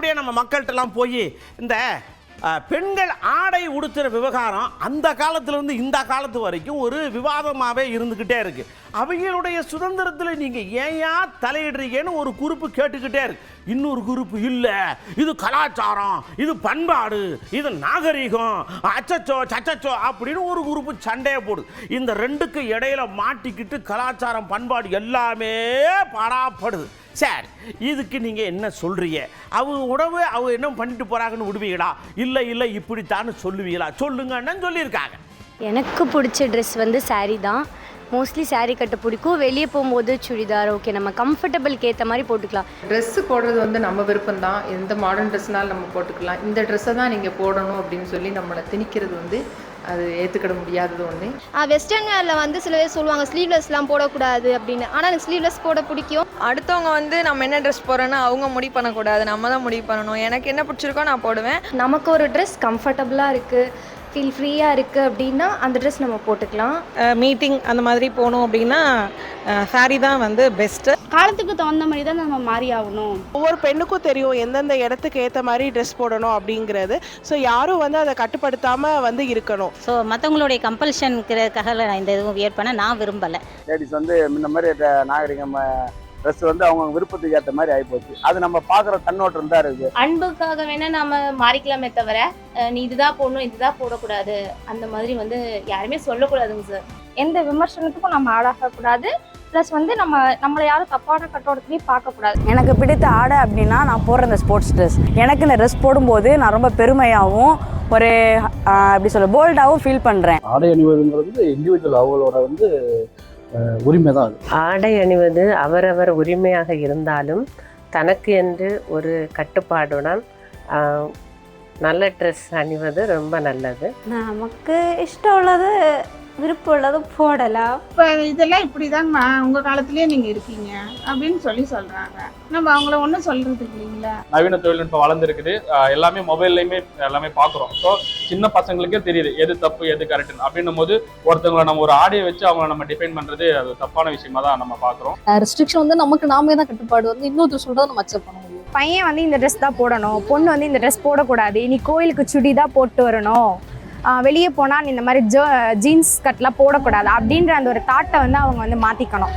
அப்படியே நம்ம மக்கள்கிட்டலாம் போய் இந்த பெண்கள் ஆடை உடுத்துகிற விவகாரம் அந்த காலத்திலேருந்து இந்த காலத்து வரைக்கும் ஒரு விவாதமாகவே இருந்துக்கிட்டே இருக்குது. அவங்களுடைய சுதந்திரத்தில் நீங்கள் ஏயா தலையிடுறீங்கன்னு ஒரு குரூப்பு கேட்டுக்கிட்டே இருக்கு. இன்னொரு குரூப்பு இல்லை, இது கலாச்சாரம், இது பண்பாடு, இது நாகரீகம், அச்சச்சோ சச்சச்சோ அப்படின்னு ஒரு குரூப்பு சண்டையை போடுது. இந்த ரெண்டுக்கு இடையில மாட்டிக்கிட்டு கலாச்சாரம் பண்பாடு எல்லாமே பாடாப்படுது. சரி, இதுக்கு நீங்கள் என்ன சொல்கிறீங்க? அவங்க உணவு அவங்க என்ன பண்ணிட்டு போகிறாங்கன்னு விடுவீங்களா, இல்லை இல்லை இப்படித்தான்னு சொல்லுவீங்களா? சொல்லுங்கன்னு சொல்லியிருக்காங்க. எனக்கு பிடிச்ச ட்ரெஸ் வந்து சாரீ தான். மோஸ்ட்லி சாரீ கட்ட பிடிக்கும். வெளியே போகும்போது சுடிதார் ஓகே, நம்ம கம்ஃபர்டபுளுக்கு ஏற்ற மாதிரி போட்டுக்கலாம். ட்ரெஸ்ஸு போடுறது வந்து நம்ம விருப்பம் தான். எந்த மாடர்ன் ட்ரெஸ்னாலும் நம்ம போட்டுக்கலாம். இந்த ட்ரெஸ்ஸை தான் நீங்கள் போடணும் அப்படின்னு சொல்லி நம்மளை திணிக்கிறது வந்து அது ஏற்றுக்கிட முடியாதது ஒன்று. வெஸ்டர்ன் வேரில் வந்து சில பேர் சொல்லுவாங்க ஸ்லீவ்லெஸ்லாம் போடக்கூடாது அப்படின்னு. ஆனால் எனக்கு ஸ்லீவ்லெஸ் போட பிடிக்கும். அடுத்தவங்க வந்து நம்ம என்ன ட்ரெஸ் போடுறோன்னா அவங்க முடிவு பண்ணக்கூடாது, நம்ம தான் முடிவு பண்ணணும். எனக்கு என்ன பிடிச்சிருக்கோ நான் போடுவேன். நமக்கு ஒரு ட்ரெஸ் கம்ஃபர்டபுளாக இருக்குது, ஃபீல் ஃப்ரீயாக இருக்குது அப்படின்னா அந்த ட்ரெஸ் நம்ம போட்டுக்கலாம். மீட்டிங் அந்த மாதிரி போகணும் அப்படின்னா சாரீ தான் வந்து பெஸ்ட்டு. காலத்துக்கு தகுந்த மாதிரி தான் நம்ம மாறி ஆகணும். ஒவ்வொரு பெண்ணுக்கும் தெரியும் எந்தெந்த இடத்துக்கு ஏற்ற மாதிரி ட்ரெஸ் போடணும் அப்படிங்கிறது. ஸோ யாரும் வந்து அதை கட்டுப்படுத்தாமல் வந்து இருக்கணும். ஸோ மற்றவங்களுடைய கம்பல்ஷனுக்காக நான் இந்த இதுவும் வியர் பண்ண நான் விரும்பலை. லேடிஸ் வந்து இந்த மாதிரி நாகரிகம் ட்ரெஸ் வந்து அவங்க விருப்பத்துக்கு ஏற்ற மாதிரி ஆகிப்போச்சு. அது நம்ம பார்க்குற கண்ணோட்டம் தான் இருக்குது. அன்புக்காக வேணால் நம்ம மாறிக்கலாமே தவிர நீ இதுதான் போடணும் இதுதான் போடக்கூடாது அந்த மாதிரி வந்து யாருமே சொல்லக்கூடாதுங்க சார். எந்த விமர்சனத்துக்கும் நம்ம ஆளாகக்கூடாது. ப்ளஸ் வந்து நம்மளை யாரும் தப்பான கட்டோடத்துலேயும் பார்க்கக்கூடாது. எனக்கு பிடித்த ஆடை அப்படின்னா நான் போடுற இந்த ஸ்போர்ட்ஸ் ட்ரெஸ். எனக்கு இந்த ட்ரெஸ் போடும்போது நான் ரொம்ப பெருமையாகவும் ஒரு எப்படி சொல்ல போல்டாகவும் ஃபீல் பண்ணுறேன். ஆடை அணிவதுங்கிறது இண்டிவிஜுவல் அவங்களோட வந்து உரிமை தான். அது ஆடை அணிவது அவரவர் உரிமையாக இருந்தாலும் தனக்கு என்று ஒரு கட்டுப்பாடுடன் நல்ல ட்ரெஸ் அணிவது ரொம்ப நல்லது. நமக்கு இஷ்டம் உள்ளது விருப்பம் உள்ளது போடலாம். இப்போ இதெல்லாம் இப்படி தாங்கம்மா உங்கள் காலத்துலேயே நீங்கள் இருக்கீங்க அப்படின்னு சொல்கிறாங்க. நம்ம அவங்கள ஒன்றும் சொல்கிறது இல்லைங்களா. நவீன தொழில்நுட்பம் வளர்ந்துருக்குது. எல்லாமே மொபைல்லையுமே எல்லாமே பார்க்குறோம். ஸோ சின்ன பசங்களுக்கே தெரியுது எது தப்பு எது கரெக்டுன்னு. அப்படின்னும் போது ஒருத்தவங்களை நம்ம ஒரு ஆடையை வச்சு அவங்கள நம்ம டிஃபைன் பண்ணுறது அது தப்பான விஷயமா தான் நம்ம பார்க்குறோம். ரெஸ்ட்ரிக்ஷன் வந்து நமக்கு நாமே தான் கட்டுப்பாடு வந்து இன்னொருத்தர் சொல்கிறத நம்ம அக்செப்ட் பண்ண முடியும். பையன் வந்து இந்த ட்ரெஸ் தான் போடணும், பொண்ணு வந்து இந்த ட்ரெஸ் போடக்கூடாது, நீ கோயிலுக்கு சுடி தான் போட்டு வரணும், வெளியே போனால் இந்த மாதிரி ஜீன்ஸ் கட்லாம் போடக்கூடாது அப்படின்ற அந்த ஒரு தாட்டை வந்து அவங்க வந்து மாற்றிக்கணும்.